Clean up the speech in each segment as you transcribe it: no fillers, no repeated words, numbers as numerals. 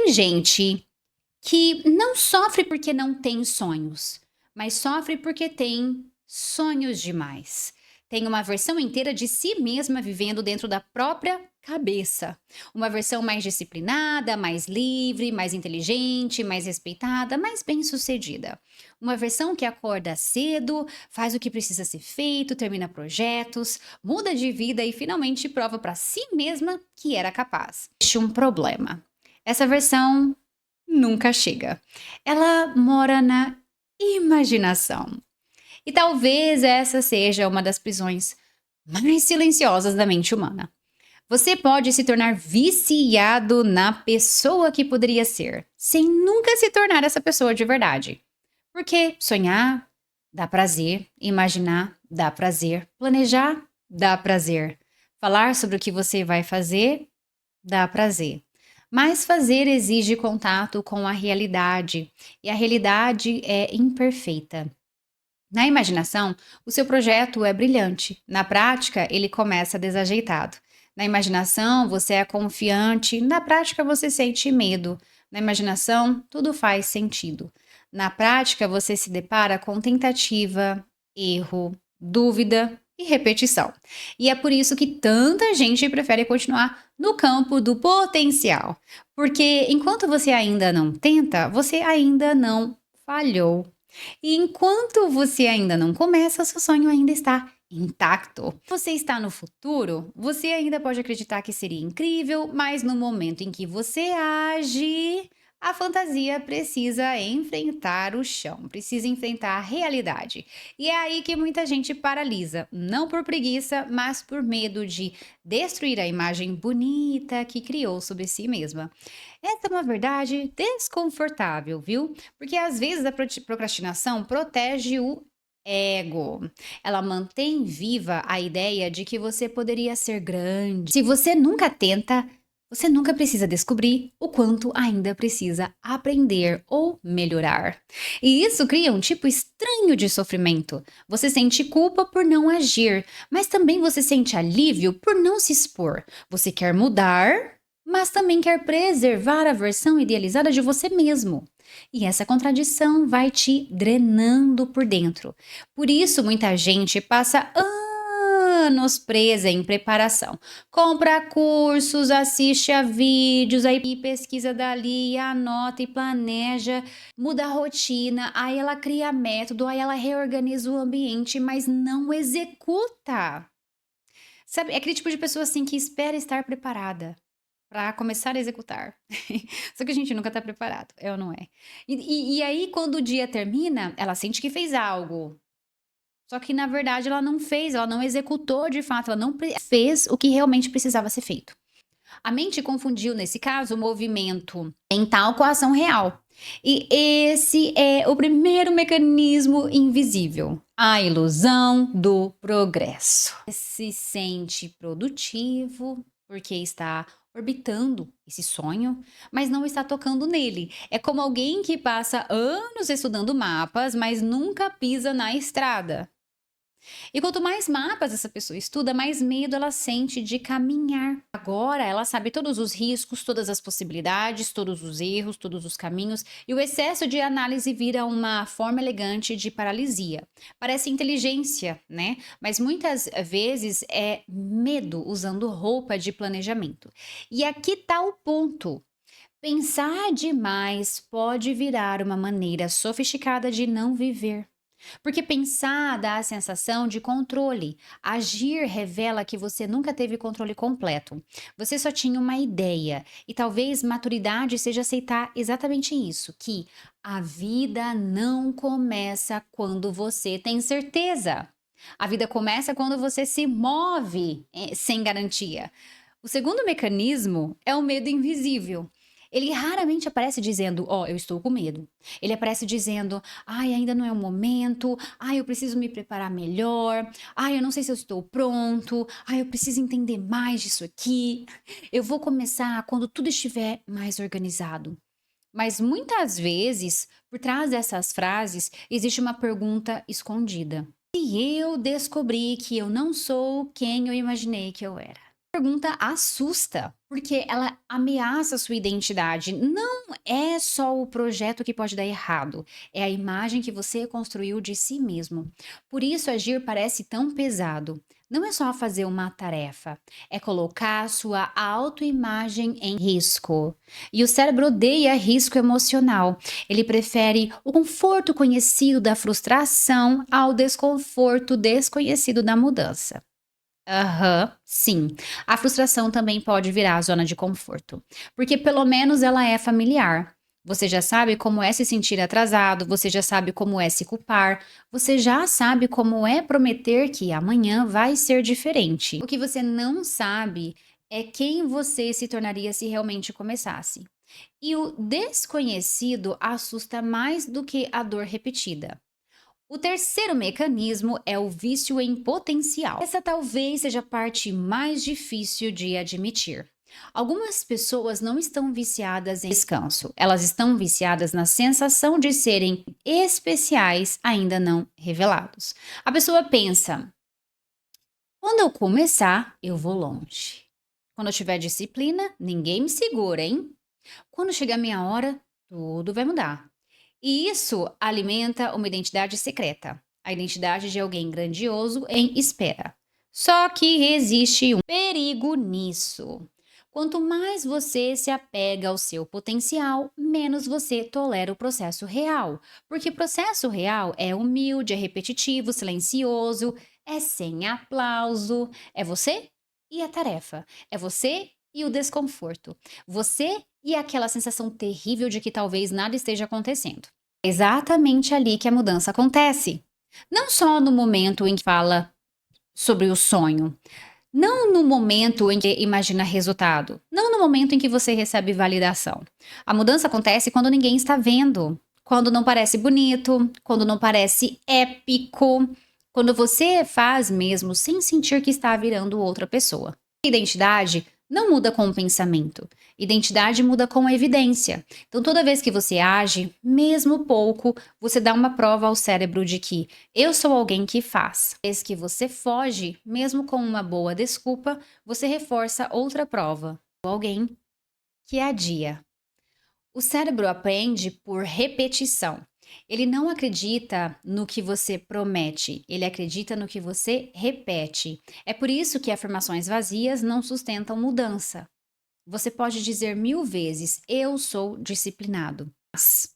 Tem gente que não sofre porque não tem sonhos, mas sofre porque tem sonhos demais. Tem uma versão inteira de si mesma vivendo dentro da própria cabeça. Uma versão mais disciplinada, mais livre, mais inteligente, mais respeitada, mais bem-sucedida. Uma versão que acorda cedo, faz o que precisa ser feito, termina projetos, muda de vida e finalmente prova para si mesma que era capaz. Existe um problema. Essa versão nunca chega. Ela mora na imaginação. E talvez essa seja uma das prisões mais silenciosas da mente humana. Você pode se tornar viciado na pessoa que poderia ser, sem nunca se tornar essa pessoa de verdade. Porque sonhar dá prazer, imaginar dá prazer, planejar dá prazer, falar sobre o que você vai fazer dá prazer. Mas fazer exige contato com a realidade, e a realidade é imperfeita. Na imaginação, o seu projeto é brilhante. Na prática, ele começa desajeitado. Na imaginação, você é confiante. Na prática, você sente medo. Na imaginação, tudo faz sentido. Na prática, você se depara com tentativa, erro, dúvida e repetição. E é por isso que tanta gente prefere continuar no campo do potencial. Porque enquanto você ainda não tenta, você ainda não falhou. E enquanto você ainda não começa, seu sonho ainda está intacto. Você está no futuro, você ainda pode acreditar que seria incrível, mas no momento em que você age, a fantasia precisa enfrentar o chão, precisa enfrentar a realidade. E é aí que muita gente paralisa, não por preguiça, mas por medo de destruir a imagem bonita que criou sobre si mesma. Essa é uma verdade desconfortável, viu? Porque às vezes a procrastinação protege o ego. Ela mantém viva a ideia de que você poderia ser grande. Se você nunca tenta, você nunca precisa descobrir o quanto ainda precisa aprender ou melhorar. E isso cria um tipo estranho de sofrimento. Você sente culpa por não agir, mas também você sente alívio por não se expor. Você quer mudar, mas também quer preservar a versão idealizada de você mesmo. E essa contradição vai te drenando por dentro. Por isso, muita gente passa anos presa em preparação. Compra cursos, assiste a vídeos, aí pesquisa dali, anota e planeja, muda a rotina, aí ela cria método, aí ela reorganiza o ambiente, mas não executa. Sabe, é aquele tipo de pessoa assim que espera estar preparada para começar a executar. Só que a gente nunca tá preparado, é ou não é? E aí quando o dia termina, ela sente que fez algo, só que na verdade ela não fez, ela não executou de fato, ela não fez o que realmente precisava ser feito. A mente confundiu, nesse caso, o movimento mental com a ação real. E esse é o primeiro mecanismo invisível, a ilusão do progresso. Se sente produtivo porque está orbitando esse sonho, mas não está tocando nele. É como alguém que passa anos estudando mapas, mas nunca pisa na estrada. E quanto mais mapas essa pessoa estuda, mais medo ela sente de caminhar. Agora ela sabe todos os riscos, todas as possibilidades, todos os erros, todos os caminhos, e o excesso de análise vira uma forma elegante de paralisia. Parece inteligência, né? Mas muitas vezes é medo usando roupa de planejamento. E aqui está o ponto. Pensar demais pode virar uma maneira sofisticada de não viver. Porque pensar dá a sensação de controle. Agir revela que você nunca teve controle completo. Você só tinha uma ideia. E talvez maturidade seja aceitar exatamente isso: que a vida não começa quando você tem certeza. A vida começa quando você se move sem garantia. O segundo mecanismo é o medo invisível. Ele raramente aparece dizendo, ó, eu estou com medo. Ele aparece dizendo, ai, ainda não é o momento, ai, eu preciso me preparar melhor, ai, eu não sei se eu estou pronto, ai, eu preciso entender mais disso aqui. Eu vou começar quando tudo estiver mais organizado. Mas muitas vezes, por trás dessas frases, existe uma pergunta escondida. E eu descobri que eu não sou quem eu imaginei que eu era. Pergunta assusta, porque ela ameaça a sua identidade. Não é só o projeto que pode dar errado, é a imagem que você construiu de si mesmo. Por isso, agir parece tão pesado. Não é só fazer uma tarefa, é colocar a sua autoimagem em risco. E o cérebro odeia risco emocional. Ele prefere o conforto conhecido da frustração ao desconforto desconhecido da mudança. Aham, sim. A frustração também pode virar a zona de conforto, porque pelo menos ela é familiar. Você já sabe como é se sentir atrasado, você já sabe como é se culpar, você já sabe como é prometer que amanhã vai ser diferente. O que você não sabe é quem você se tornaria se realmente começasse. E o desconhecido assusta mais do que a dor repetida. O terceiro mecanismo é o vício em potencial. Essa talvez seja a parte mais difícil de admitir. Algumas pessoas não estão viciadas em descanso, elas estão viciadas na sensação de serem especiais ainda não revelados. A pessoa pensa: quando eu começar, eu vou longe. Quando eu tiver disciplina, ninguém me segura, hein? Quando chegar a minha hora, tudo vai mudar. E isso alimenta uma identidade secreta, a identidade de alguém grandioso em espera. Só que existe um perigo nisso. Quanto mais você se apega ao seu potencial, menos você tolera o processo real. Porque o processo real é humilde, é repetitivo, silencioso, é sem aplauso. É você e a tarefa. É você e o desconforto. Você e aquela sensação terrível de que talvez nada esteja acontecendo. É exatamente ali que a mudança acontece. Não só no momento em que fala sobre o sonho, não no momento em que imagina resultado, não no momento em que você recebe validação. A mudança acontece quando ninguém está vendo, quando não parece bonito, quando não parece épico, quando você faz mesmo sem sentir que está virando outra pessoa. Identidade não muda com o pensamento. Identidade muda com a evidência. Então, toda vez que você age, mesmo pouco, você dá uma prova ao cérebro de que eu sou alguém que faz. Toda vez que você foge, mesmo com uma boa desculpa, você reforça outra prova. Alguém que adia. O cérebro aprende por repetição. Ele não acredita no que você promete, ele acredita no que você repete. É por isso que afirmações vazias não sustentam mudança. Você pode dizer 1000 vezes: eu sou disciplinado. Mas,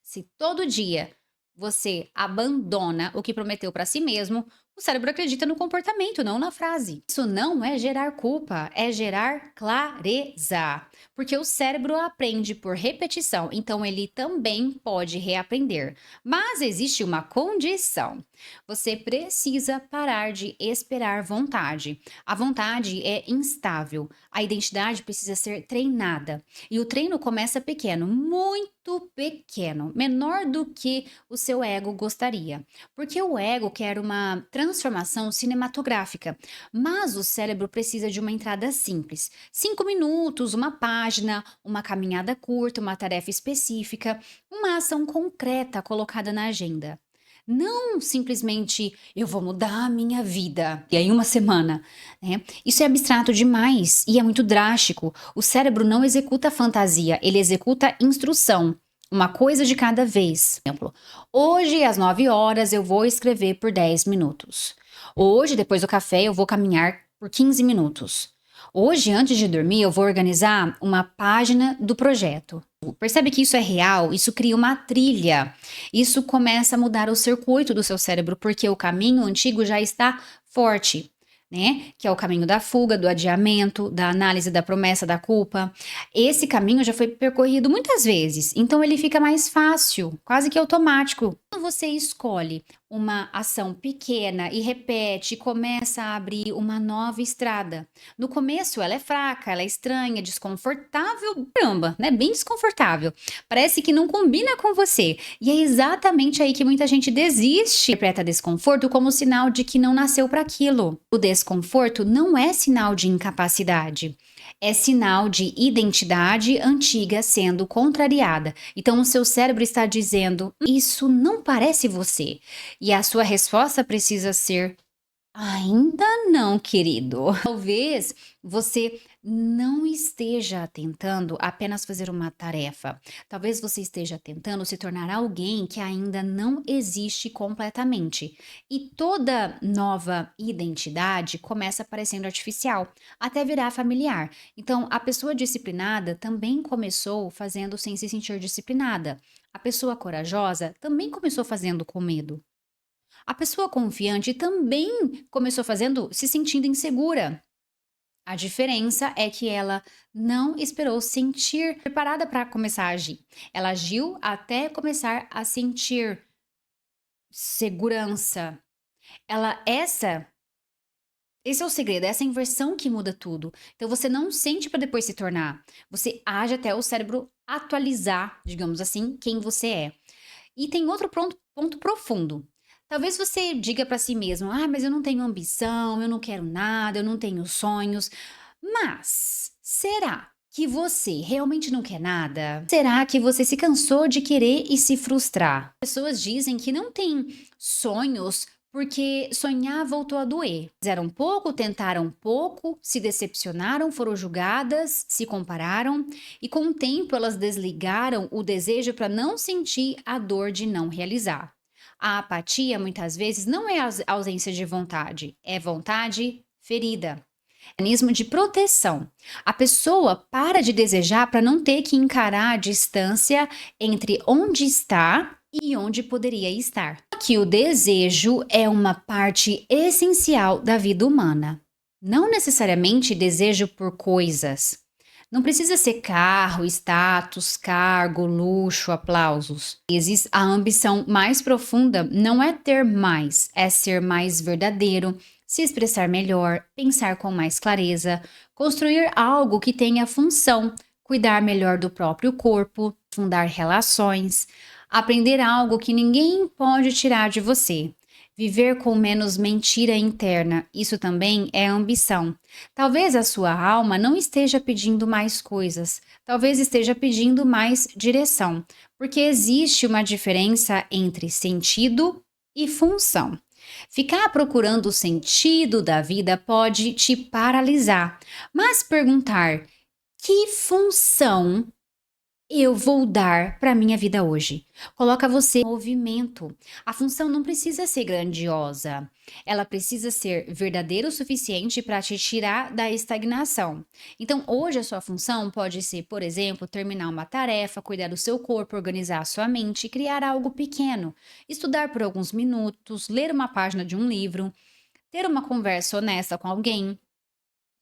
se todo dia você abandona o que prometeu para si mesmo, o cérebro acredita no comportamento, não na frase. Isso não é gerar culpa, é gerar clareza. Porque o cérebro aprende por repetição, então ele também pode reaprender. Mas existe uma condição. Você precisa parar de esperar vontade. A vontade é instável. A identidade precisa ser treinada. E o treino começa pequeno, muito pequeno, menor do que o seu ego gostaria. Porque o ego quer uma transformação cinematográfica, mas o cérebro precisa de uma entrada simples. 5 minutos, uma página, uma caminhada curta, uma tarefa específica, uma ação concreta colocada na agenda. Não simplesmente eu vou mudar a minha vida e aí uma semana, né? Isso é abstrato demais e é muito drástico. O cérebro não executa fantasia, ele executa instrução. Uma coisa de cada vez. Por exemplo, hoje às 9 horas eu vou escrever por 10 minutos. Hoje, depois do café, eu vou caminhar por 15 minutos. Hoje, antes de dormir, eu vou organizar uma página do projeto. Percebe que isso é real? Isso cria uma trilha. Isso começa a mudar o circuito do seu cérebro, porque o caminho antigo já está forte, né? Que é o caminho da fuga, do adiamento, da análise da promessa, da culpa. Esse caminho já foi percorrido muitas vezes, então ele fica mais fácil, quase que automático. Quando você escolhe uma ação pequena e repete, começa a abrir uma nova estrada. No começo ela é fraca, ela é estranha, desconfortável, caramba, né? Bem desconfortável. Parece que não combina com você. E é exatamente aí que muita gente desiste. Interpreta desconforto como sinal de que não nasceu para aquilo. O desconforto não é sinal de incapacidade. É sinal de identidade antiga sendo contrariada. Então, o seu cérebro está dizendo: isso não parece você. E a sua resposta precisa ser Ainda não, querido. Talvez você não esteja tentando apenas fazer uma tarefa. Talvez você esteja tentando se tornar alguém que ainda não existe completamente. E toda nova identidade começa parecendo artificial, até virar familiar. Então, a pessoa disciplinada também começou fazendo sem se sentir disciplinada. A pessoa corajosa também começou fazendo com medo. A pessoa confiante também começou fazendo se sentindo insegura. A diferença é que ela não esperou sentir preparada para começar a agir. Ela agiu até começar a sentir segurança. Ela esse é o segredo, essa inversão que muda tudo. Então você não sente para depois se tornar. Você age até o cérebro atualizar, digamos assim, quem você é. E tem outro ponto profundo. Talvez você diga para si mesmo: "Ah, mas eu não tenho ambição, eu não quero nada, eu não tenho sonhos". Mas será que você realmente não quer nada? Será que você se cansou de querer e se frustrar? Pessoas dizem que não têm sonhos porque sonhar voltou a doer. Fizeram pouco, tentaram pouco, se decepcionaram, foram julgadas, se compararam e com o tempo elas desligaram o desejo para não sentir a dor de não realizar. A apatia muitas vezes não é ausência de vontade, é vontade ferida. Mecanismo de proteção. A pessoa para de desejar para não ter que encarar a distância entre onde está e onde poderia estar. Que o desejo é uma parte essencial da vida humana. Não necessariamente desejo por coisas. Não precisa ser carro, status, cargo, luxo, aplausos. Às vezes, a ambição mais profunda não é ter mais, é ser mais verdadeiro, se expressar melhor, pensar com mais clareza, construir algo que tenha função, cuidar melhor do próprio corpo, fundar relações, aprender algo que ninguém pode tirar de você. Viver com menos mentira interna, isso também é ambição. Talvez a sua alma não esteja pedindo mais coisas, talvez esteja pedindo mais direção, porque existe uma diferença entre sentido e função. Ficar procurando o sentido da vida pode te paralisar, mas perguntar: que função eu vou dar para minha vida hoje? Coloca você em movimento. A função não precisa ser grandiosa. Ela precisa ser verdadeira o suficiente para te tirar da estagnação. Então, hoje a sua função pode ser, por exemplo, terminar uma tarefa, cuidar do seu corpo, organizar a sua mente, criar algo pequeno, estudar por alguns minutos, ler uma página de um livro, ter uma conversa honesta com alguém.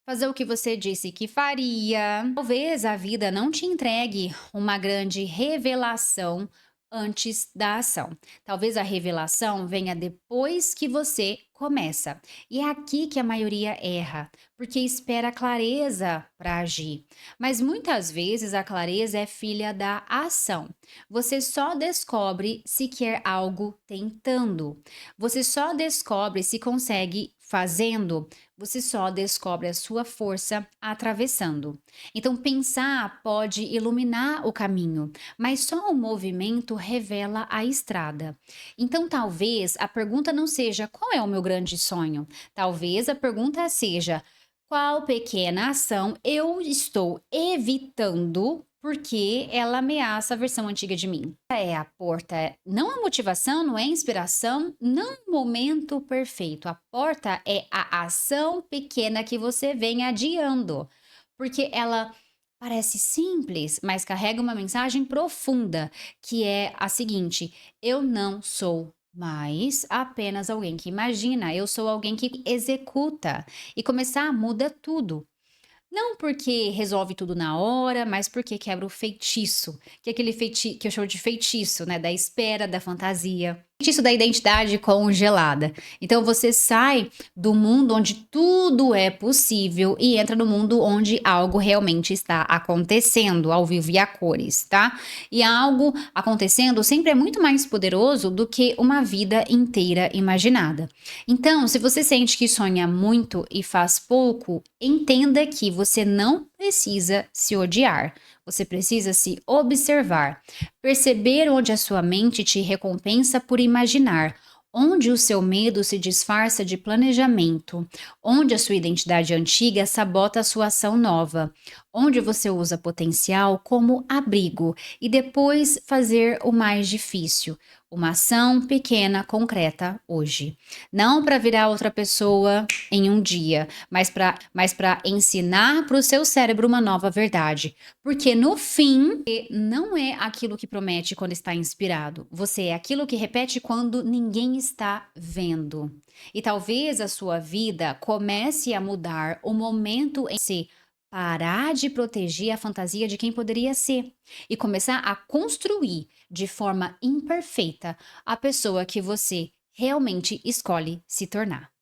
Fazer o que você disse que faria. Talvez a vida não te entregue uma grande revelação antes da ação. Talvez a revelação venha depois que você começa. E é aqui que a maioria erra, porque espera clareza para agir. Mas muitas vezes a clareza é filha da ação. Você só descobre se quer algo tentando. Você só descobre se consegue fazendo. Você só descobre a sua força atravessando. Então, pensar pode iluminar o caminho, mas só o movimento revela a estrada. Então, talvez a pergunta não seja qual é o meu grande sonho. Talvez a pergunta seja qual pequena ação eu estou evitando porque ela ameaça a versão antiga de mim. É a porta, não a motivação, não é a inspiração, não o momento perfeito. A porta é a ação pequena que você vem adiando, porque ela parece simples, mas carrega uma mensagem profunda, que é a seguinte: eu não sou mais apenas alguém que imagina, eu sou alguém que executa. E começar muda tudo. Não porque resolve tudo na hora, mas porque quebra o feitiço, que é aquele que eu chamo de feitiço, né, da espera, da fantasia. Feitiço da identidade congelada. Então você sai do mundo onde tudo é possível e entra no mundo onde algo realmente está acontecendo ao vivo e a cores, tá? E algo acontecendo sempre é muito mais poderoso do que uma vida inteira imaginada. Então, se você sente que sonha muito e faz pouco, entenda que você não precisa se odiar. Você precisa se observar, perceber onde a sua mente te recompensa por imaginar, onde o seu medo se disfarça de planejamento, onde a sua identidade antiga sabota a sua ação nova, onde você usa potencial como abrigo e depois fazer o mais difícil, uma ação pequena, concreta hoje. Não para virar outra pessoa em um dia, mas para ensinar para o seu cérebro uma nova verdade. Porque no fim, você não é aquilo que promete quando está inspirado. Você é aquilo que repete quando ninguém está vendo. E talvez a sua vida comece a mudar o momento em que você parar de proteger a fantasia de quem poderia ser e começar a construir de forma imperfeita a pessoa que você realmente escolhe se tornar.